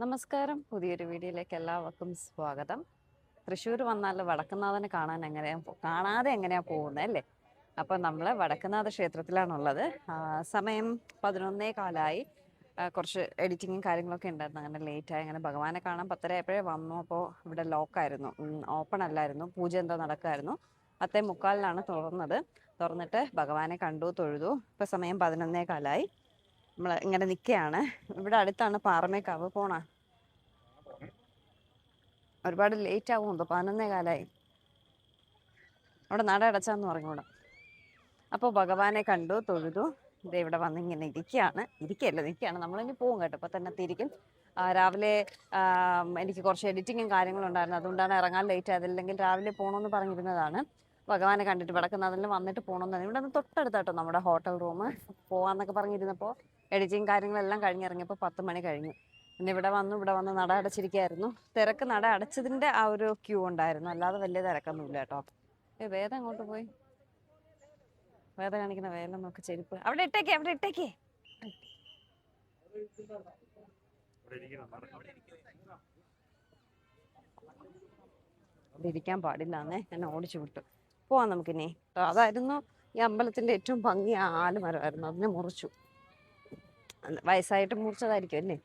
നമസ്കാരം. പുതിയൊരു വീഡിയോയിലേക്ക് എല്ലാവർക്കും സ്വാഗതം. തൃശ്ശൂർ വന്നാൽ വടക്കുന്നാഥനെ കാണാതെ എങ്ങനെയാ പോകുന്നത് അല്ലേ? അപ്പം നമ്മൾ വടക്കുന്നാഥ ക്ഷേത്രത്തിലാണുള്ളത്. സമയം 11:15. കുറച്ച് എഡിറ്റിങ്ങും കാര്യങ്ങളൊക്കെ ഉണ്ടായിരുന്നു. അങ്ങനെ ലേറ്റായി. അങ്ങനെ ഭഗവാനെ കാണാൻ 10:30 ആയപ്പോഴേ വന്നു. അപ്പോൾ ഇവിടെ ലോക്കായിരുന്നു, ഓപ്പൺ അല്ലായിരുന്നു. പൂജ എന്തോ നടക്കുമായിരുന്നു. 10:45 തുറന്നിട്ട് ഭഗവാനെ കണ്ടു, തൊഴുതു. ഇപ്പം സമയം 11:15. നമ്മൾ ഇങ്ങനെ നിൽക്കുകയാണ്. ഇവിടെ അടുത്താണ് പാറമേക്കാവ്. ഒരുപാട് ലേറ്റ് ആവുമെന്തോ, 11:15. അവിടെ നട അടച്ചാന്ന് പറഞ്ഞൂടാ. അപ്പോൾ ഭഗവാനെ കണ്ടു, തൊഴുതു. ഇത് ഇവിടെ വന്ന് ഇങ്ങനെ നിൽക്കുകയാണ്. നമ്മളിനി പോകും കേട്ടോ. ഇപ്പോൾ തന്നെ തിരിക്കും. രാവിലെ എനിക്ക് കുറച്ച് എഡിറ്റിങ്ങും കാര്യങ്ങളും ഉണ്ടായിരുന്നു. അതുകൊണ്ടാണ് ഇറങ്ങാൻ ലേറ്റ് ആയത്. അല്ലെങ്കിൽ രാവിലെ പോകണമെന്ന് പറഞ്ഞിരുന്നതാണ്. ഭഗവാനെ കണ്ടിട്ട് വടക്കുന്നാഥനിൽ വന്നിട്ട് പോകണമെന്ന്. ഇവിടെ നിന്ന് തൊട്ടടുത്താട്ടോ നമ്മുടെ ഹോട്ടൽ റൂം. പോകാമെന്നൊക്കെ പറഞ്ഞിരുന്നപ്പോൾ എഡിറ്റിങ് കാര്യങ്ങളെല്ലാം കഴിഞ്ഞിറങ്ങിയപ്പോൾ 10 മണി കഴിഞ്ഞു. പിന്നെ ഇവിടെ വന്ന് നട അടച്ചിരിക്കുകയായിരുന്നു. തിരക്ക് നട അടച്ചതിൻ്റെ ആ ഒരു ക്യൂ ഉണ്ടായിരുന്നു, അല്ലാതെ വലിയ തിരക്കൊന്നുമില്ല കേട്ടോ. വേദം അങ്ങോട്ട് പോയി. വേദ കാണിക്കുന്ന വേല നോക്ക്. ചെരുപ്പ് അവിടെ ഇട്ടേക്കേ. അവിടെ ഇരിക്കാൻ പാടില്ലാന്നേ, എന്നെ ഓടിച്ചു വിട്ടു. പോവാം നമുക്കിനി. അതായിരുന്നു ഈ അമ്പലത്തിന്റെ ഏറ്റവും ഭംഗി. ആ ആലുമരമായിരുന്നു, അതിനെ മുറിച്ചു. വയസ്സായിട്ട് മുറിച്ചതായിരിക്കും അല്ലേ?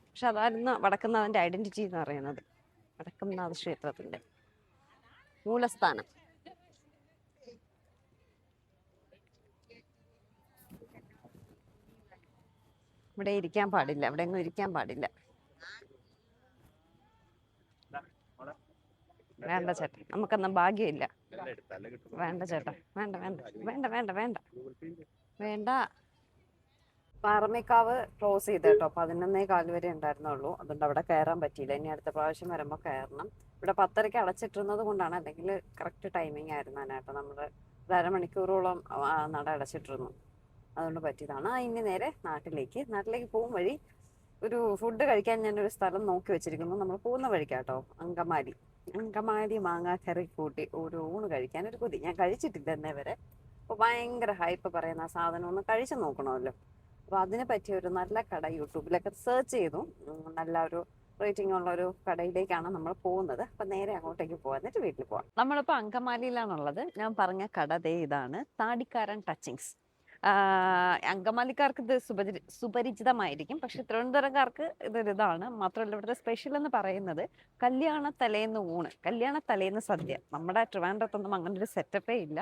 പക്ഷെ അതായിരുന്നു വടക്കുന്നാഥന്റെ ഐഡന്റിറ്റി എന്ന് പറയുന്നത്. വടക്കുംനാഥ ക്ഷേത്രത്തിന്റെ മൂലസ്ഥാനം. ഇവിടെ ഇരിക്കാൻ പാടില്ല, ഇവിടെ എങ്ങും ഇരിക്കാൻ പാടില്ല. വേണ്ട ചേട്ടാ, നമുക്കൊന്നും ഭാഗ്യമില്ല. വേണ്ട ചേട്ടാ, വേണ്ട. പാറമേക്കാവ് ക്ലോസ് ചെയ്ത് കേട്ടോ. 11:15 വരെ ഉണ്ടായിരുന്നുള്ളൂ. അതുകൊണ്ട് അവിടെ കയറാൻ പറ്റിയില്ല. ഇനി അടുത്ത പ്രാവശ്യം വരുമ്പോൾ കയറണം. ഇവിടെ 10:30 അടച്ചിട്ടിരുന്നത് കൊണ്ടാണ്, അല്ലെങ്കിൽ കറക്റ്റ് ടൈമിംഗ് ആയിരുന്നു അതിനാട്ടോ. നമ്മൾ ഒരു അരമണിക്കൂറോളം നട അടച്ചിട്ടിരുന്നു. അതുകൊണ്ട് പറ്റിയതാണ്. ഇനി നേരെ നാട്ടിലേക്ക് പോകും വഴി ഒരു ഫുഡ് കഴിക്കാൻ ഞാനൊരു സ്ഥലം നോക്കി വെച്ചിരിക്കുന്നു. നമ്മൾ പോകുന്ന വഴിക്കാട്ടോ. അങ്കമാലി മാങ്ങാക്കറി കൂട്ടി ഒരു ഊണ് കഴിക്കാൻ ഒരു കൊതി. ഞാൻ കഴിച്ചിട്ടില്ല എന്നേ വരെ. അപ്പോൾ ഭയങ്കര ഹൈപ്പ് പറയുന്ന ആ സാധനം ഒന്ന് കഴിച്ചു നോക്കണമല്ലോ. അപ്പോൾ അതിനെ പറ്റിയ ഒരു നല്ല കട യൂട്യൂബിലൊക്കെ സെർച്ച് ചെയ്തു. നല്ല ഒരു റേറ്റിംഗ് ഉള്ള ഒരു കടയിലേക്കാണ് നമ്മൾ പോകുന്നത്. അപ്പം നേരെ അങ്ങോട്ടേക്ക് പോകാം, എന്നിട്ട് വീട്ടിൽ പോവാം. നമ്മളിപ്പോൾ അങ്കമാലിയിലാണുള്ളത്. ഞാൻ പറഞ്ഞ കട ദേ ഇതാണ്, താടിക്കാരൻ ടച്ചിങ്സ്. അങ്കമാലിക്കാർക്ക് ഇത് സുപരിചിതമായിരിക്കും, പക്ഷെ തിരുവനന്തപുരംകാർക്ക് ഇതാണ്. മാത്രമല്ല ഇവിടുത്തെ സ്പെഷ്യൽ എന്ന് പറയുന്നത് കല്യാണ തലേന്ന് ഊണ്, കല്യാണ തലേന്ന് സദ്യ. നമ്മുടെ ട്രിവാൻഡ്രത്തൊന്നും അങ്ങനെ ഒരു സെറ്റപ്പേ ഇല്ല.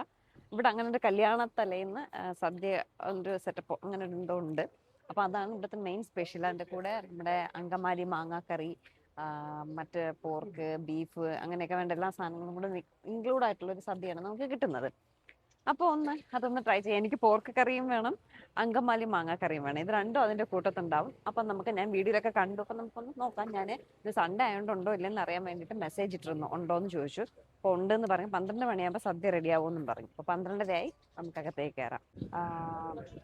ഇവിടെ അങ്ങനെ ഒരു കല്യാണ തലേന്ന് സദ്യ ഒരു സെറ്റപ്പ് അങ്ങനെ എന്തോ ഉണ്ട്. അപ്പൊ അതാണ് ഇവിടുത്തെ മെയിൻ സ്പെഷ്യൽ. അതിന്റെ കൂടെ നമ്മുടെ അങ്കമാലി മാങ്ങാക്കറി, മറ്റ് പോർക്ക്, ബീഫ്, അങ്ങനെയൊക്കെ വേണ്ട എല്ലാ സാധനങ്ങളും കൂടെ ഇൻക്ലൂഡ് ആയിട്ടുള്ള ഒരു സദ്യയാണ് നമുക്ക് കിട്ടുന്നത്. അപ്പോൾ അതൊന്ന് ട്രൈ ചെയ്യാം. എനിക്ക് പോർക്ക് കറിയും വേണം, അങ്കമാലി മാങ്ങാക്കറിയും വേണം. ഇത് രണ്ടും അതിൻ്റെ കൂട്ടത്തുണ്ടാവും. അപ്പം ഞാൻ വീഡിയോയിലൊക്കെ കണ്ടു. അപ്പം നമുക്കൊന്ന് നോക്കാം. ഞാൻ ഇത് സൺഡേ ആയതുകൊണ്ട് ഉണ്ടോ ഇല്ലെന്ന് അറിയാൻ വേണ്ടിയിട്ട് മെസ്സേജ് ഇട്ടിരുന്നു. ഉണ്ടോ എന്ന് ചോദിച്ചു. അപ്പോൾ ഉണ്ടെന്ന് പറയും. 12 മണിയാകുമ്പോൾ സദ്യ റെഡിയാവുമെന്നും പറയും. അപ്പോൾ 12:30 നമുക്കകത്തേക്ക് കയറാം.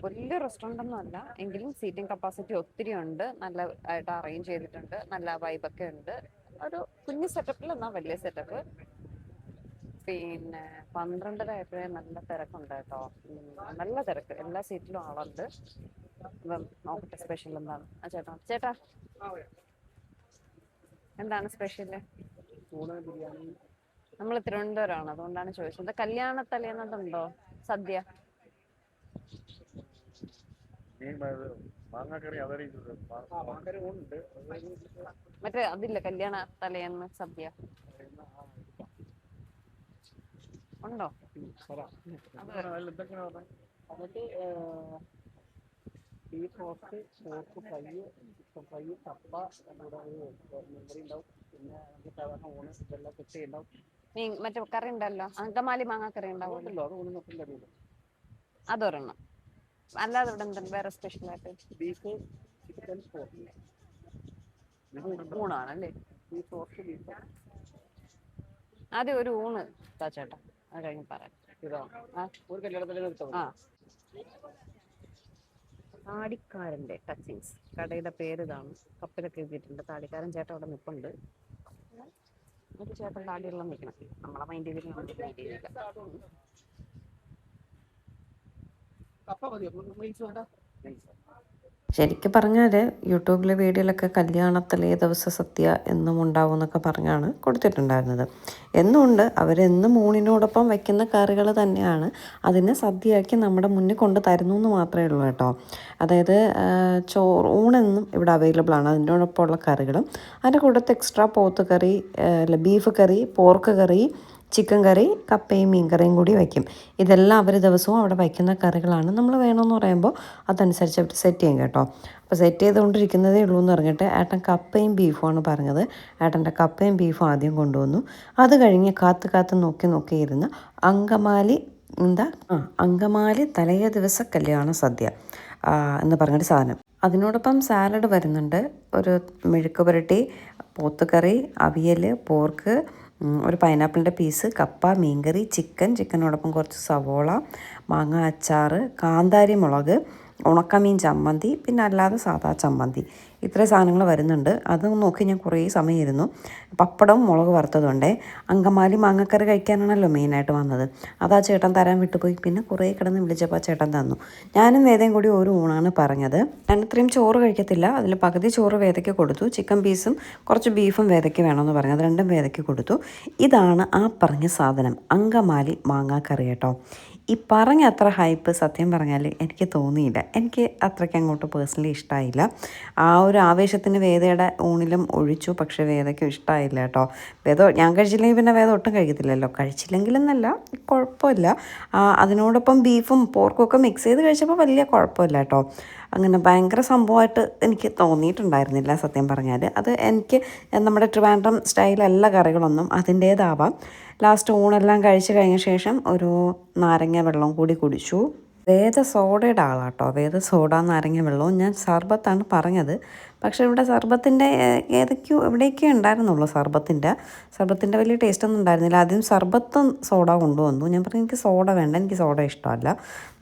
വലിയ റെസ്റ്റോറൻ്റ് ഒന്നും അല്ല, എങ്കിലും സീറ്റിംഗ് കപ്പാസിറ്റി ഒത്തിരി ഉണ്ട്. നല്ല ആയിട്ട് അറേഞ്ച് ചെയ്തിട്ടുണ്ട്. നല്ല വൈബൊക്കെ ഉണ്ട്. ഒരു കുഞ്ഞു സെറ്റപ്പിൽ എന്നാൽ വലിയ സെറ്റപ്പ്. പിന്നെ 12:30 ആയപ്പോഴേ നല്ല തിരക്കുണ്ട് കേട്ടോ. നല്ല തിരക്ക്, എല്ലാ സീറ്റിലും ആളുണ്ട്. അപ്പം നോക്കട്ടെ സ്പെഷ്യൽ എന്താണ്. ചേട്ടാ എന്താണ് സ്പെഷ്യല്? നമ്മൾ തിരുവനന്തപുരമാണ്, അതുകൊണ്ടാണ് ചോദിച്ചത്. കല്യാണ തലേന്നതുണ്ടോ സദ്യ? മറ്റേ അതില്ല, കല്യാണ തലേന്ന് സദ്യ ഉണ്ടോ? എന്നിട്ട് beef roast, pork fry, chicken fry, കപ്പ, നമ്മുടെ മീൻകറി ഉണ്ടാവും. പിന്നെ നമുക്ക് സാധാരണ ഊണ് ഇതെല്ലാം സെറ്റ് ഉണ്ടാവും. മറ്റേ കറി ഉണ്ടല്ലോ, അങ്കമാലി മാങ്ങാക്കറി ഉണ്ടാവുമല്ലോ, അത് ഊണ് മൊത്തം കറിയുണ്ട്. അതൊരെണ്ണം. അല്ലാതെ ഇവിടെ എന്താണ് വേറെ സ്പെഷ്യൽ ആയിട്ട്? Beef, chicken, pork. ഊണാണല്ലേ? Beef roast, beef. ആദ്യം ഒരു ഊണ് ചേട്ടാ, അത് കഴിഞ്ഞ് പറയാം. ഇതാ ഒരു കല്യാണത്തിലേക്ക് എടുത്താൽ ആ, താടിക്കാരൻ്റെ ടച്ചിങ്സ് കടയുടെ പേര് ഇതാണ്. കപ്പിലൊക്കെ എഴുതിയിട്ടുണ്ട്. താടിക്കാരൻ ചേട്ടൻ അവിടെ നിൽപ്പുണ്ട്. ഒരു ചേട്ടൻ താടിയുള്ള നിൽക്കണം. നമ്മളെ മൈൻഡ് ചെയ്തില്ല. കപ്പ മതിയോ? ശരിക്കും പറഞ്ഞാൽ യൂട്യൂബിലെ വീഡിയോയിലൊക്കെ കല്യാണത്തിലേ ദിവസം സദ്യ എന്നും ഉണ്ടാവും എന്നൊക്കെ പറഞ്ഞാണ് കൊടുത്തിട്ടുണ്ടായിരുന്നത്. എന്നുമുണ്ട്, അവരെന്നും ഊണിനോടൊപ്പം വയ്ക്കുന്ന കറികൾ തന്നെയാണ് അതിനെ സദ്യയാക്കി നമ്മുടെ മുന്നിൽ കൊണ്ട് തരുന്നു എന്ന് മാത്രമേ ഉള്ളൂ കേട്ടോ. അതായത് ചോറ് ഊണെന്നും ഇവിടെ അവൈലബിൾ ആണ്, അതിനോടൊപ്പമുള്ള കറികളും അതിൻ്റെ കൂട്ടത്തിൽ എക്സ്ട്രാ പോത്ത് കറി, ബീഫ് കറി, പോർക്ക് കറി, ചിക്കൻ കറി, കപ്പയും മീൻ കറിയും കൂടി വയ്ക്കും. ഇതെല്ലാം അവർ ദിവസവും അവിടെ വയ്ക്കുന്ന കറികളാണ്. നമ്മൾ വേണമെന്ന് പറയുമ്പോൾ അതനുസരിച്ച് അവർ സെറ്റ് ചെയ്യും കേട്ടോ. അപ്പോൾ സെറ്റ് ചെയ്തുകൊണ്ടിരിക്കുന്നതേ ഉള്ളൂ എന്ന് പറഞ്ഞിട്ട് ഏട്ടൻ കപ്പയും ബീഫുമാണ് പറഞ്ഞത്. ഏട്ടൻ്റെ കപ്പയും ബീഫും ആദ്യം കൊണ്ടുവന്നു. അത് കഴിഞ്ഞ് കാത്ത് നോക്കിയിരുന്ന് അങ്കമാലി അങ്കമാലി തലേ ദിവസ കല്യാണ സദ്യ എന്ന് പറഞ്ഞൊരു സാധനം. അതിനോടൊപ്പം സാലഡ് വരുന്നുണ്ട്, ഒരു മെഴുക്ക് പുരട്ടി, പോത്തുകറി, അവിയൽ, പോർക്ക്, ഒരു പൈനാപ്പിളിൻ്റെ പീസ്, കപ്പ, മീൻകറി, ചിക്കനോടൊപ്പം കുറച്ച് സവോള, മാങ്ങ അച്ചാർ, കാന്താരി മുളക്, ഉണക്കമീൻ ചമ്മന്തി, പിന്നെ അല്ലാതെ സാധാ ചമ്മന്തി. ഇത്രയും സാധനങ്ങൾ വരുന്നുണ്ട്. അത് നോക്കി ഞാൻ കുറേ സമയം ഇരുന്നു. പപ്പടവും മുളക് വറുത്തതുകൊണ്ടേ. അങ്കമാലി മാങ്ങക്കറി കഴിക്കാനാണല്ലോ മെയിനായിട്ട് വന്നത്. അതാ ചേട്ടൻ തരാൻ വിട്ടുപോയി. പിന്നെ കുറേ കിടന്ന് വിളിച്ചപ്പോൾ ചേട്ടൻ തന്നു. ഞാനും വേദയും കൂടി ഒരു ഊണാണ് പറഞ്ഞത്. ഞാൻ ഇത്രയും ചോറ് കഴിക്കത്തില്ല, അതിൽ പകുതി ചോറ് വേദയ്ക്ക് കൊടുത്തു. ചിക്കൻ പീസും കുറച്ച് ബീഫും വേദയ്ക്ക് വേണമെന്ന് പറഞ്ഞു, അത് രണ്ടും വേദയ്ക്ക് കൊടുത്തു. ഇതാണ് ആ പറഞ്ഞ സാധനം, അങ്കമാലി മാങ്ങാക്കറി കേട്ടോ. ഈ പറഞ്ഞ അത്ര ഹൈപ്പ് സത്യം പറഞ്ഞാൽ എനിക്ക് തോന്നിയില്ല. എനിക്ക് അത്രയ്ക്ക് അങ്ങോട്ട് പേഴ്സണലി ഇഷ്ടമായില്ല. ആ ഒരു ആവേശത്തിന് വേദയുടെ ഊണിലും ഒഴിച്ചു, പക്ഷേ വേദയ്ക്കും ഇഷ്ടമായില്ല കേട്ടോ. ഞാൻ കഴിച്ചില്ലെങ്കിൽ പിന്നെ വേദ ഒട്ടും കഴിക്കത്തില്ലല്ലോ. കഴിച്ചില്ലെങ്കിലെന്നല്ല, കുഴപ്പമില്ല. അതിനോടൊപ്പം ബീഫും പോർക്കും ഒക്കെ മിക്സ് ചെയ്ത് കഴിച്ചപ്പോൾ വലിയ കുഴപ്പമില്ല കേട്ടോ. അങ്ങനെ ഭയങ്കര സംഭവമായിട്ട് എനിക്ക് തോന്നിയിട്ടുണ്ടായിരുന്നില്ല സത്യം പറഞ്ഞാൽ. അത് എനിക്ക് നമ്മുടെ ട്രിവാൻഡ്രം സ്റ്റൈലല്ല കറികളൊന്നും, അതിൻ്റേതാവാം. ലാസ്റ്റ് ഊണെല്ലാം കഴിച്ച് കഴിഞ്ഞ ശേഷം ഒരു നാരങ്ങ വെള്ളം കൂടി കുടിച്ചു. വേദ സോഡയുടെ ആളാട്ടോ, വേദ സോഡ നാരങ്ങ വെള്ളവും. ഞാൻ സർബത്താണ് പറഞ്ഞത്, പക്ഷേ ഇവിടെ സർബത്തിൻ്റെ എവിടേക്കോ ഉണ്ടായിരുന്നുള്ളൂ. സർബത്തിൻ്റെ വലിയ ടേസ്റ്റൊന്നും ഉണ്ടായിരുന്നില്ല. ആദ്യം സർബത്തും സോഡ കൊണ്ടുവന്നു. ഞാൻ പറഞ്ഞു എനിക്ക് സോഡ വേണ്ട, എനിക്ക് സോഡ ഇഷ്ടമല്ല,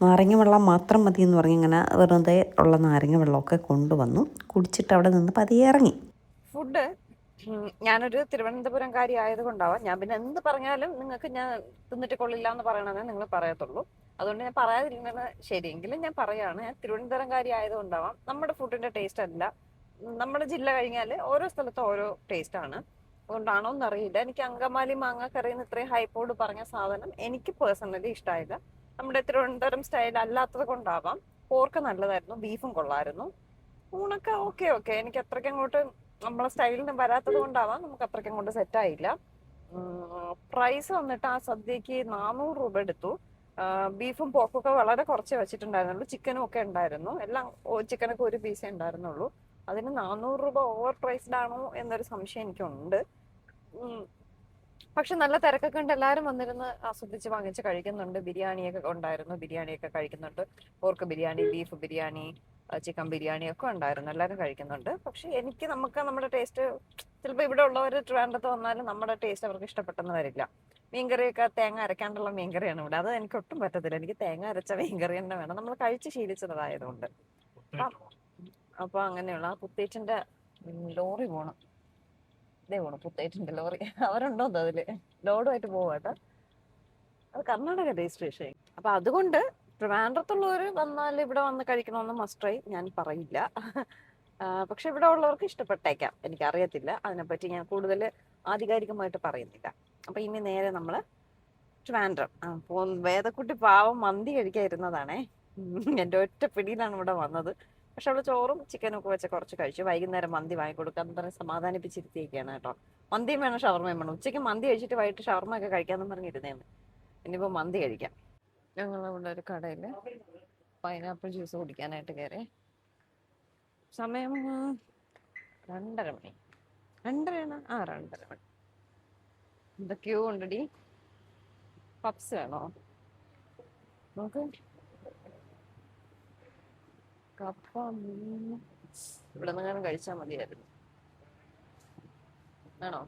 നാരങ്ങ വെള്ളം മാത്രം മതി എന്ന് പറഞ്ഞ് ഇങ്ങനെ വെറുതെ ഉള്ള നാരങ്ങ വെള്ളമൊക്കെ കൊണ്ടുവന്നു. കുടിച്ചിട്ട് അവിടെ നിന്ന് പതിയെ ഇറങ്ങി. ഫുഡ് ഞാനൊരു തിരുവനന്തപുരംകാരി ആയതുകൊണ്ടാവാം, ഞാൻ പിന്നെ എന്ത് പറഞ്ഞാലും നിങ്ങൾക്ക് ഞാൻ തിന്നിട്ട് കൊള്ളില്ല എന്ന് പറയണമെന്നേ നിങ്ങൾ പറയത്തുള്ളൂ. അതുകൊണ്ട് ഞാൻ പറയാതിരിക്കുന്നത് ശരിയെങ്കിലും ഞാൻ പറയാണ്, ഞാൻ തിരുവനന്തപുരംകാരി ആയതുകൊണ്ടാവാം നമ്മുടെ ഫുഡിന്റെ ടേസ്റ്റ് അല്ല. നമ്മുടെ ജില്ല കഴിഞ്ഞാൽ ഓരോ സ്ഥലത്തും ഓരോ ടേസ്റ്റ് ആണ്. അതുകൊണ്ടാണോ എന്നറിയില്ല, എനിക്ക് അങ്കമാലി മാങ്ങാക്കറി എന്ന് ഇത്രയും ഹൈപ്പോട് പറഞ്ഞ സാധനം എനിക്ക് പേഴ്സണലി ഇഷ്ടമായില്ല. നമ്മുടെ തിരുവനന്തപുരം സ്റ്റൈൽ അല്ലാത്തത് കൊണ്ടാവാം. പോർക്ക് നല്ലതായിരുന്നു, ബീഫും കൊള്ളായിരുന്നു, ഊണൊക്കെ ഓക്കെ. എനിക്ക് അത്രയ്ക്ക് അങ്ങോട്ട് നമ്മളെ സ്റ്റൈലിന് വരാത്തത് കൊണ്ടാവാം നമുക്ക് അത്രയ്ക്ക് അങ്ങോട്ട് സെറ്റ് ആയില്ല. പ്രൈസ് വന്നിട്ട് ആ സദ്യക്ക് 400 രൂപ എടുത്തു. ബീഫും പോർക്കും ഒക്കെ വളരെ കുറച്ചേ വെച്ചിട്ടുണ്ടായിരുന്നുള്ളൂ, ചിക്കനും ഒക്കെ ഉണ്ടായിരുന്നു. എല്ലാം ചിക്കനൊക്കെ ഒരു പീസേ ഉണ്ടായിരുന്നുള്ളൂ. അതിന് 400 രൂപ ഓവർ പ്രൈസ്ഡ് ആണോ എന്നൊരു സംശയം എനിക്കുണ്ട്. പക്ഷെ നല്ല തിരക്കൊക്കെ ഉണ്ട്, എല്ലാവരും വന്നിരുന്ന് ആസ്വദിച്ച് വാങ്ങിച്ച് കഴിക്കുന്നുണ്ട്. ബിരിയാണിയൊക്കെ ഉണ്ടായിരുന്നു, ബിരിയാണിയൊക്കെ കഴിക്കുന്നുണ്ട്. Pork biryani, beef biryani, chicken biryani ഒക്കെ ഉണ്ടായിരുന്നു, എല്ലാവരും കഴിക്കുന്നുണ്ട്. പക്ഷെ എനിക്ക് നമ്മുടെ ടേസ്റ്റ്, ചിലപ്പോൾ ഇവിടെ ഉള്ളവർ ട്രിവാൻഡ്രത്ത് വന്നാലും നമ്മുടെ ടേസ്റ്റ് അവർക്ക് ഇഷ്ടപ്പെട്ടെന്ന് വരില്ല. മീൻകറിയൊക്കെ തേങ്ങ അരക്കാണ്ടുള്ള മീൻകറിയാണ് ഇവിടെ, അത് എനിക്ക് ഒട്ടും പറ്റത്തില്ല. എനിക്ക് തേങ്ങ അരച്ച മീൻകറി തന്നെ വേണം, നമ്മൾ കഴിച്ച് ശീലിച്ചതായതുകൊണ്ട്. അപ്പൊ അങ്ങനെയുള്ള ആ പുത്തേറ്റിന്റെ ലോറി പോണം, ഇതേ പോണം പുത്തേറ്റിന്റെ ലോറി. അവരുണ്ടോന്ന് അതില് ലോഡുമായിട്ട് പോവാട്ടോ. അത് കർണാടക രജിസ്ട്രേഷൻ. അപ്പൊ അതുകൊണ്ട് ട്രിവാൻഡ്രത്തുള്ളവര് വന്നാൽ ഇവിടെ വന്ന് കഴിക്കണമെന്ന് മസ്റ്റായി ഞാൻ പറയില്ല. പക്ഷെ ഇവിടെ ഉള്ളവർക്ക് ഇഷ്ടപ്പെട്ടേക്കാം, എനിക്കറിയത്തില്ല, അതിനെപ്പറ്റി ഞാൻ കൂടുതൽ ആധികാരികമായിട്ട് പറയുന്നില്ല. അപ്പൊ ഇനി നേരെ നമ്മള് ട്രിവാൻഡ്രം വേദക്കുട്ടി പാവം മന്തി കഴിക്കാതിരുന്നതാണേ. എന്റെ ഒറ്റ പിടിയിലാണ് ഇവിടെ വന്നത്. പക്ഷെ അവള് ചോറും ചിക്കനും ഒക്കെ വെച്ച് കുറച്ച് കഴിച്ചു. വൈകുന്നേരം മന്തി വാങ്ങിക്കൊടുക്കാന്ന് പറഞ്ഞ് സമാധാനിപ്പിച്ചിരുത്തിയൊക്കെയാണ് കേട്ടോ. മന്തിയും വേണം ഷവർമയും വേണം. ഉച്ചയ്ക്ക് മന്തി കഴിച്ചിട്ട് വൈകിട്ട് ഷവർമ ഒക്കെ കഴിക്കാന്ന് പറഞ്ഞിരുന്നേന്ന്. ഇനിയിപ്പോ മന്തി കഴിക്കാം. ഞങ്ങൾ ഇവിടെ ഒരു കടയില് പൈനാപ്പിൾ ജ്യൂസ് കുടിക്കാനായിട്ട് കയറി. സമയം 2:30 മണി. 2:30 ആ 2:30 മണി. എന്താ ക്യൂ ഉണ്ടടി. പപ്സ് വേണോ നോക്ക്. കപ്പ ഇവിടെ നിന്നും കഴിച്ചാൽ മതിയായിരുന്നു. ആണോ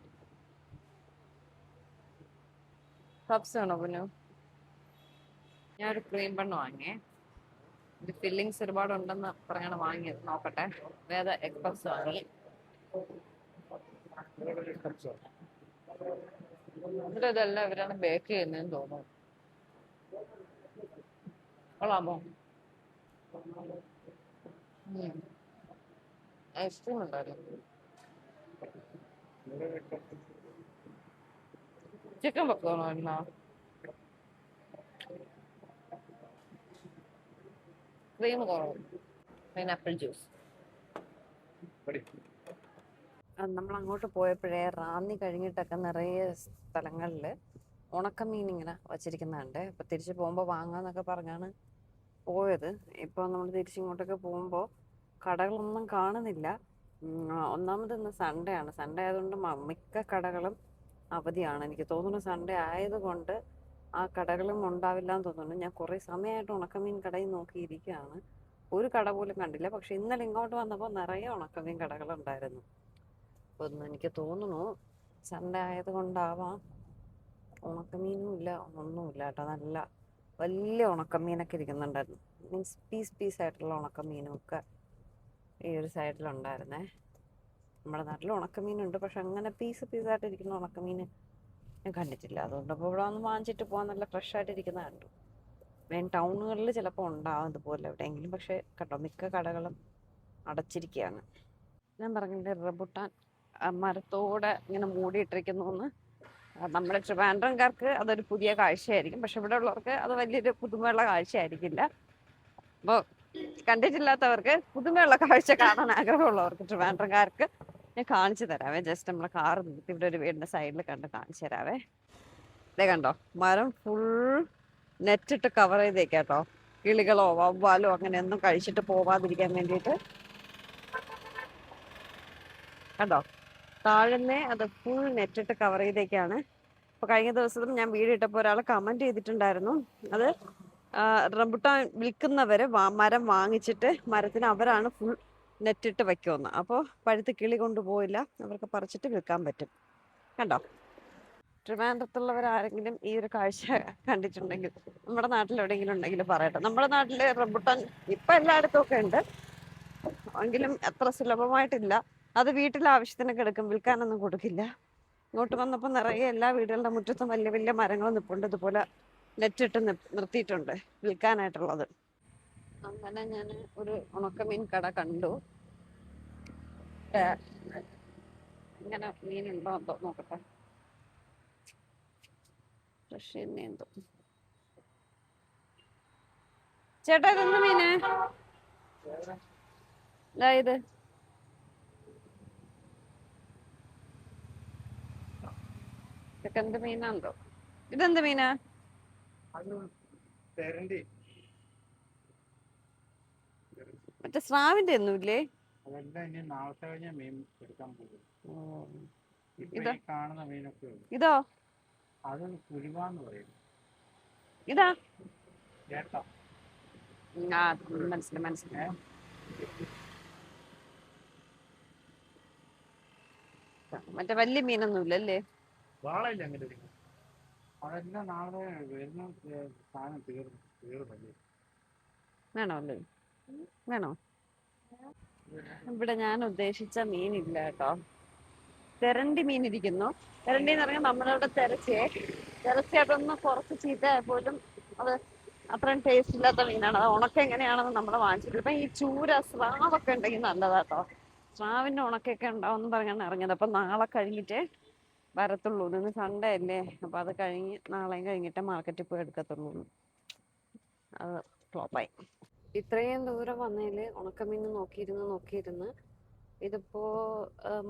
പപ്സ് വേണോ പിന്നെ? ഞാനൊരു ക്രീം ബണ്ണ് വാങ്ങിയേ. ഇത് ഫില്ലിങ്സ് ഒരുപാടുണ്ടെന്ന് പറഞ്ഞാണ് വാങ്ങിയത്, നോക്കട്ടെ. വേറെ എഗ് പപ്സ് വാങ്ങി. എന്നിട്ട് ഇതെല്ലാം ഇവരാണ് ബേക്ക് ചെയ്യുന്നതെന്ന് തോന്നുന്നു. കൊള്ളാമോ? ഐസ്ക്രീം ഉണ്ടായിരുന്നു. ചിക്കൻ പൊക്കോണോ? ക്രീം കുറവ്, പൈനാപ്പിൾ ജ്യൂസ്. നമ്മൾ അങ്ങോട്ട് പോയപ്പോഴേ റാന്നി കഴിഞ്ഞിട്ടൊക്കെ നിറയെ സ്ഥലങ്ങളിൽ ഉണക്കമീൻ ഇങ്ങനെ വച്ചിരിക്കുന്നുണ്ട്. അപ്പൊ തിരിച്ചു പോകുമ്പോൾ വാങ്ങാന്നൊക്കെ പറഞ്ഞാണ് പോയത്. ഇപ്പൊ നമ്മൾ തിരിച്ചിങ്ങോട്ടൊക്കെ പോകുമ്പോൾ കടകളൊന്നും കാണുന്നില്ല. ഒന്നാമത് ഇന്ന് സൺഡേ ആണ്. സൺഡേ ആയതുകൊണ്ട് മിക്ക കടകളും അവധിയാണ്. എനിക്ക് തോന്നുന്നു സൺഡേ ആയതുകൊണ്ട് ആ കടകളും ഉണ്ടാവില്ല എന്ന് തോന്നുന്നു. ഞാൻ കുറേ സമയമായിട്ട് ഉണക്കമീൻ കടയിൽ നോക്കിയിരിക്കുകയാണ്, ഒരു കട പോലും കണ്ടില്ല. പക്ഷെ ഇന്നലെ ഇങ്ങോട്ട് വന്നപ്പോൾ നിറയെ ഉണക്കമീൻ കടകളുണ്ടായിരുന്നു. ഒന്ന് എനിക്ക് തോന്നുന്നു സൺഡേ ആയതുകൊണ്ടാവാം ഉണക്കമീനും ഇല്ല, ഒന്നുമില്ല കേട്ടോ. നല്ല വലിയ ഉണക്കമീനൊക്കെ ഇരിക്കുന്നുണ്ടായിരുന്നു. മീൻസ് പീസായിട്ടുള്ള ഉണക്കമീനും ഒക്കെ ഈ ഒരു സൈഡിലുണ്ടായിരുന്നേ. നമ്മുടെ നാട്ടിൽ ഉണക്കമീനുണ്ട്, പക്ഷെ അങ്ങനെ പീസായിട്ട് ഇരിക്കുന്ന ഉണക്കമീൻ ഞാൻ കണ്ടിട്ടില്ല. അതുകൊണ്ട് അപ്പോൾ ഇവിടെ വന്ന് വാങ്ങിച്ചിട്ട് പോകാൻ നല്ല ഫ്രഷ് ആയിട്ടിരിക്കുന്ന കണ്ടു. മെയിൻ ടൗണുകളിൽ ചിലപ്പോൾ ഉണ്ടാവും ഇതുപോലെ എവിടെയെങ്കിലും, പക്ഷെ കേട്ടോ മിക്ക കടകളും അടച്ചിരിക്കുകയാണ്. ഞാൻ പറഞ്ഞില്ലേ റംബുട്ടാൻ മരത്തോടെ ഇങ്ങനെ മൂടിയിട്ടിരിക്കുന്നു. നമ്മുടെ ട്രിവാൻഡ്രംകാർക്ക് അതൊരു പുതിയ കാഴ്ചയായിരിക്കും, പക്ഷെ ഇവിടെ ഉള്ളവർക്ക് അത് വലിയൊരു പുതുമയുള്ള കാഴ്ചയായിരിക്കില്ല. അപ്പോൾ കണ്ടിട്ടില്ലാത്തവർക്ക് പുതുമയുള്ള കാഴ്ച കാണാൻ ആഗ്രഹമുള്ളവർക്ക് ട്രിവാൻഡ്രംകാർക്ക് ഞാൻ കാണിച്ചു തരാവേ. ജസ്റ്റ് നമ്മളെ കാർ നിർത്തി ഇവിടെ ഒരു വീടിന്റെ സൈഡിൽ കണ്ട് കാണിച്ചു തരാവേ. ഇതേ കണ്ടോ, മരം ഫുൾ നെറ്റിട്ട് കവർ ചെയ്തേക്കാട്ടോ. കിളികളോ വവ്വാലോ അങ്ങനെ ഒന്നും കഴിച്ചിട്ട് പോവാതിരിക്കാൻ വേണ്ടിയിട്ട്. കണ്ടോ, താഴെ അത് ഫുൾ നെറ്റിട്ട് കവർ ചെയ്തേക്കാണ്. അപ്പൊ കഴിഞ്ഞ ദിവസം ഞാൻ വീഡിയോ ഇട്ടപ്പോൾ ഒരാൾ കമന്റ് ചെയ്തിട്ടുണ്ടായിരുന്നു, അത് റംബുട്ടാൻ വിൽക്കുന്നവര് മരം വാങ്ങിച്ചിട്ട് മരത്തിന് അവരാണ് ഫുൾ നെറ്റിട്ട് വെക്കുമെന്ന്. അപ്പോൾ പഴുത്ത് കിളി കൊണ്ടുപോയില്ല, അവർക്ക് പറിച്ചിട്ട് വിൽക്കാൻ പറ്റും. കണ്ടോ, ട്രിവാൻഡ്രത്തുള്ളവരാരെങ്കിലും ഈ ഒരു കാഴ്ച കണ്ടിട്ടുണ്ടെങ്കിൽ നമ്മുടെ നാട്ടിൽ എവിടെയെങ്കിലും ഉണ്ടെങ്കിൽ പറയട്ടെ. നമ്മുടെ നാട്ടില് റംബുട്ടാൻ ഇപ്പൊ എല്ലായിടത്തും ഒക്കെ ഉണ്ട്, എങ്കിലും അത്ര സുലഭമായിട്ടില്ല. അത് വീട്ടിലെ ആവശ്യത്തിനൊക്കെ എടുക്കും, വിൽക്കാനൊന്നും കൊടുക്കില്ല. ഇങ്ങോട്ട് വന്നപ്പോൾ നിറയെ എല്ലാ വീടുകളുടെ മുറ്റത്തും വലിയ വലിയ മരങ്ങൾ നിൽപ്പുണ്ട്, ഇതുപോലെ നെറ്റിട്ട് നിർത്തിയിട്ടുണ്ട് വിൽക്കാനായിട്ടുള്ളത്. അങ്ങനെ ഞാൻ ഒരു ഉണക്കമീൻ കട കണ്ടു. ഇങ്ങനെ മീനുണ്ടോ എന്തോ നോക്കട്ടെ. ഫ്രഷ് എന്തോ. ചേട്ടാ ഇതെന്ത് മീന്? ഇത് ഇതൊക്കെ എന്ത് മീനാന്തോ? ഇതെന്ത് മീനാ? മറ്റേ സ്രാവിന്റെ ഒന്നുമില്ലേ? ഇതോ? ഇതാ മനസ്സിലായി. മറ്റേ വലിയ മീനൊന്നും ഇല്ലല്ലേ? വേണോ അല്ലേ? വേണോ? ഇവിടെ ഞാൻ ഉദ്ദേശിച്ച മീനില്ല കേട്ടോ. തെരണ്ടി മീൻ ഇരിക്കുന്നു. തെരണ്ടി എന്ന് പറഞ്ഞാൽ നമ്മളിവിടെ തെരച്ചയായിട്ടൊന്ന് കുറച്ച് ചീത്തയായ പോലും അത് അത്രയും ടേസ്റ്റ് ഇല്ലാത്ത മീനാണ്. അത് ഉണക്കം എങ്ങനെയാണെന്ന് നമ്മൾ വാങ്ങിച്ചിട്ടില്ല. ഇപ്പൊ ഈ ചൂര സ്രാവൊക്കെ ഉണ്ടെങ്കിൽ നല്ലതാട്ടോ. സ്രാവിന്റെ ഉണക്കൊക്കെ ഉണ്ടാവും പറഞ്ഞാണ് ഇറങ്ങിയത്. അപ്പൊ നാളെ കഴിഞ്ഞിട്ടേ വരത്തുള്ളൂ. ഇന്ന് സൺഡേ അല്ലേ, അപ്പൊ അത് നാളെയും കഴിഞ്ഞിട്ടേ മാർക്കറ്റിൽ പോയി എടുക്കത്തുള്ളൂ. അത് ഫ്ലോപ്പായി. ഇത്രയും ദൂരം വന്നതിൽ ഉണക്കമീൻ നോക്കിയിരുന്ന് ഇതിപ്പോ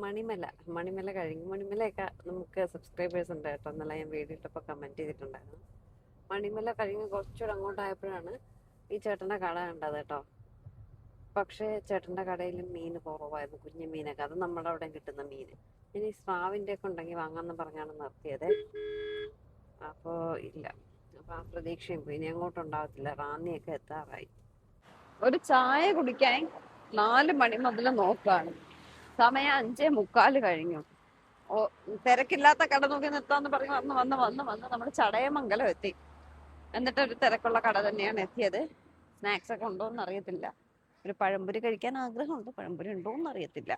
മണിമല കഴിഞ്ഞു. മണിമലയൊക്കെ നമുക്ക് സബ്സ്ക്രൈബേഴ്സ് ഉണ്ട് കേട്ടോ. എന്നല്ല ഞാൻ വീഡിയോ ഇട്ടപ്പോൾ കമന്റ് ചെയ്തിട്ടുണ്ടായിരുന്നു. മണിമല കഴിഞ്ഞ് കുറച്ചുകൂടെ അങ്ങോട്ടായപ്പോഴാണ് ഈ ചേട്ടൻ്റെ കട കണ്ടത് കേട്ടോ. പക്ഷേ ചേട്ടൻ്റെ കടയിൽ മീൻ കുറവായിരുന്നു, കുഞ്ഞു മീനൊക്കെ. അത് നമ്മുടെ അവിടെ കിട്ടുന്ന മീൻ. ഇനി സ്രാവിൻ്റെ ഒക്കെ ഉണ്ടെങ്കിൽ വാങ്ങാമെന്ന് പറഞ്ഞാണ് നിർത്തിയത്. അപ്പോൾ ഇല്ല, അപ്പോൾ ആ പ്രതീക്ഷയും പോയി. ഇനി അങ്ങോട്ടുണ്ടാവത്തില്ല, റാന്നിയൊക്കെ എത്താറായി. ഒരു ചായ കുടിക്കാൻ 4 മണി മുതൽ നോക്കുകയാണ്. സമയം 5:45 കഴിഞ്ഞു. തിരക്കില്ലാത്ത കട നോക്കി നിർത്താന്ന് പറഞ്ഞ് വന്ന് നമ്മൾ ചടയമംഗലം എത്തി. എന്നിട്ട് ഒരു തിരക്കുള്ള കട തന്നെയാണ് എത്തിയത്. സ്നാക്സ് ഒക്കെ ഉണ്ടോന്ന് അറിയത്തില്ല. ഒരു പഴംപൊരി കഴിക്കാൻ ആഗ്രഹമുണ്ട്, പഴംപൊരി ഉണ്ടോന്ന് അറിയത്തില്ല.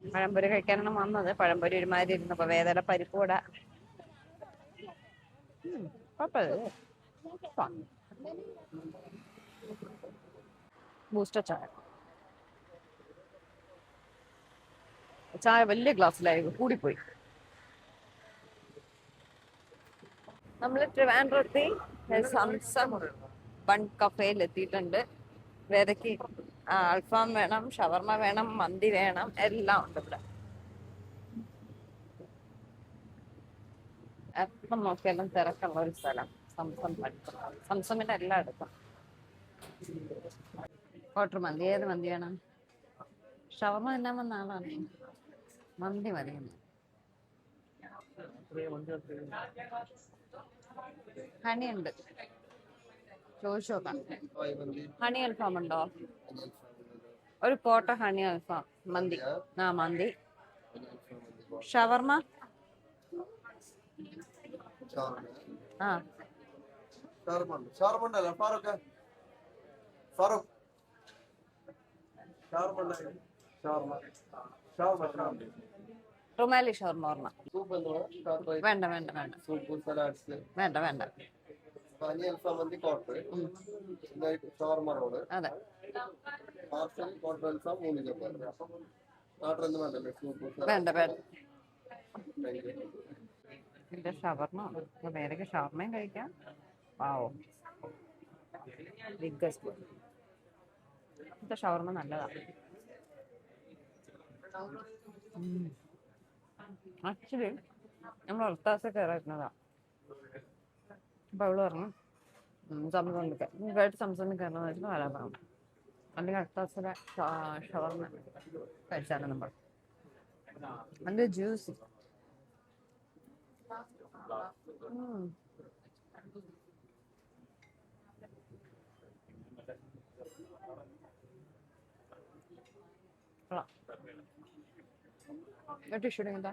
പഴംപൊരി കഴിക്കാനാണ് വന്നത്. പഴംപൊരി ഒരുമാതിരി ഇരുന്നപ്പോ വേദന പരിപ്പൂട ബൂസ്റ്റർ ചായ. ചായ വലിയ ഗ്ലാസ്സിലായി കൂടിപ്പോയി. നമ്മൾ ട്രിവാൻഡ്രത്തി സംസം ബൺ കഫേയിൽ എത്തിയിട്ടുണ്ട്. വേദയ്ക്ക് അൽഫാം വേണം, ഷവർമ വേണം, മന്തി വേണം, എല്ലാം ഉണ്ട് ഇവിടെ. എപ്പം നോക്കിയാലും തിരക്കുള്ള ഒരു സ്ഥലം സംസം ബൺ. സംസമിന്റെ എല്ലാം എടുക്കാം. ക്വാർട്ടർ മന്തി. ഏത് മന്തി വേണം? ഷവർമ തിന്നാൻ വന്ന ആളാണ്. മന്തി മതി. ഹണി ഉണ്ട്, ചോദിച്ചു നോക്കാം. ഹണി അൽഫാം ഉണ്ടോ? ഒരു കോട്ട ഹണി അൽഫാം മന്തി. മന്തി. ഷവർമ റുമാലി ഷവർമ ഓർമ്മ. വേണ്ട വേണ്ട വേണ്ട വേണ്ട വേണ്ട. അതെ വേണ്ട വേണ്ട. ഇതിന്റെ ഷവർമ വേറെ ഷവർമയും കഴിക്കാം. പാവോ ബിഗ്ഗസ്റ്റ്. ഇന്നത്തെ ഷവർമ നല്ലതാണ്. ആക്ച്വലി നമ്മൾ ഒർത്താസ് കയറുന്നതാ. അപ്പൊ അവള് പറഞ്ഞു സംസമിക്കായിട്ട് സംസമിൽ കയറുന്ന വെച്ചാൽ വരാൻ പറഞ്ഞു. അല്ലെങ്കിൽ ഒർത്താസിലെ ഷവർമ കഴിച്ചാലും നമ്മൾ നല്ല ജ്യൂസ്. ടിഷ്യൂ എന്താ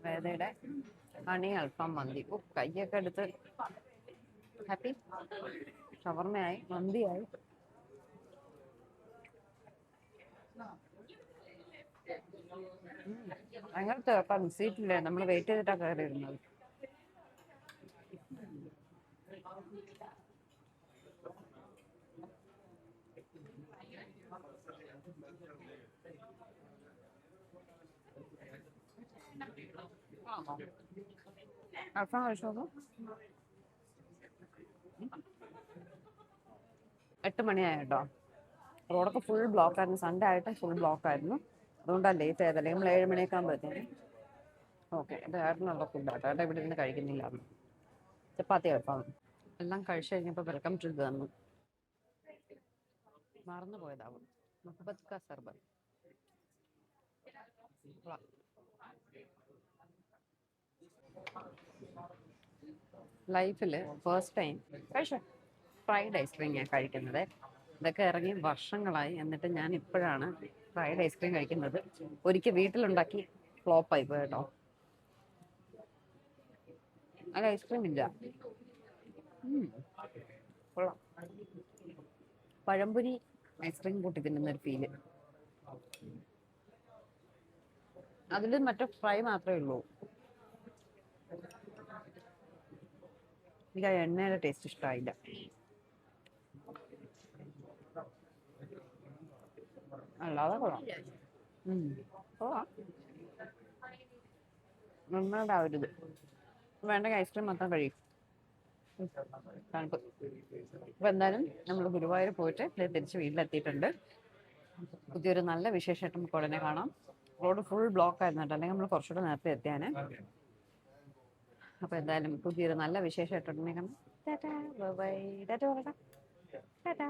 വേദയുടെ ഹണി അൽഫാം മന്തി. കയ്യൊക്കെ എടുത്ത് ഹാപ്പി. ഷവർമയായി, മന്തിയായി. ഭയങ്കര തിരക്കാണ്. സീറ്റില്ലേ, നമ്മൾ വെയിറ്റ് ചെയ്തിട്ടാ കയറി ഇരുന്നത്. അൽഫാം കഴിച്ചു നോക്കും. 8 മണിയായി കേട്ടോ. റോഡൊക്കെ ഫുൾ ബ്ലോക്ക് ആയിരുന്നു. സൺഡേ ആയിട്ട് ഫുൾ ബ്ലോക്ക് ആയിരുന്നു. അതുകൊണ്ടാണ് ലേറ്റ് ആയത്. അല്ലെങ്കിൽ നമ്മൾ 7 മണിയൊക്കെ ആകുമ്പോഴത്തേന്. ഓക്കെ, ഇത് ഏട്ടനുള്ള ഫുഡാട്ടോ. ഏട്ടൻ ഇവിടെ ഇരുന്ന് കഴിക്കുന്നില്ല. ചപ്പാത്തി അൽഫാം എല്ലാം കഴിച്ചു കഴിഞ്ഞപ്പോൾ വെൽക്കം ടു തന്നു. മറന്നു പോയതാവും. മുഹബത്ത് കാ സർബത്ത്. ലൈഫിൽ ഫസ്റ്റ് ടൈം കഴിച്ചോ ഫ്രൈഡ് ഐസ്ക്രീം ഞാൻ കഴിക്കുന്നത്. ഇതൊക്കെ ഇറങ്ങി വർഷങ്ങളായി. എന്നിട്ട് ഞാൻ ഇപ്പോഴാണ് ഫ്രൈഡ് ഐസ്ക്രീം കഴിക്കുന്നത്. ഒരിക്കൽ വീട്ടിലുണ്ടാക്കി ഫ്ലോപ്പായി പോയി കേട്ടോ. അത് ഐസ്ക്രീം ഇല്ല. കൊള്ളാം. പഴംപൊരി ഐസ്ക്രീം കൂട്ടി തിന്നുന്നൊരു ഫീല്. അതിൽ മറ്റേ ഫ്രൈ മാത്രമേ ഉള്ളൂ. എനിക്ക് ആ എണ്ണയുടെ ടേസ്റ്റ് ഇഷ്ടമായില്ല. അല്ലാതെ കൊള്ളാം. കൊള്ളാം. നന്നായിട്ട് ആ ഒരിത് വേണ്ടെങ്കിൽ ഐസ്ക്രീം മാത്രം കഴിയും. തണുപ്പ്. അപ്പൊ എന്തായാലും നമ്മൾ ഗുരുവായൂർ പോയിട്ട് തിരിച്ച് വീട്ടിലെത്തിയിട്ടുണ്ട്. പുതിയൊരു നല്ല വിശേഷമായിട്ട് നമുക്ക് ഉടനെ കാണാം. റോഡ് ഫുൾ ബ്ലോക്ക് ആയിരുന്നു കേട്ടോ. അല്ലെങ്കിൽ നമ്മൾ കുറച്ചുകൂടെ നേരത്തെ എത്തിയാനെ. അപ്പൊ എന്തായാലും പുതിയൊരു നല്ല വിശേഷമായിട്ട് ഉടനെ കാണാം. Tata bye bye. ടാറ്റാ.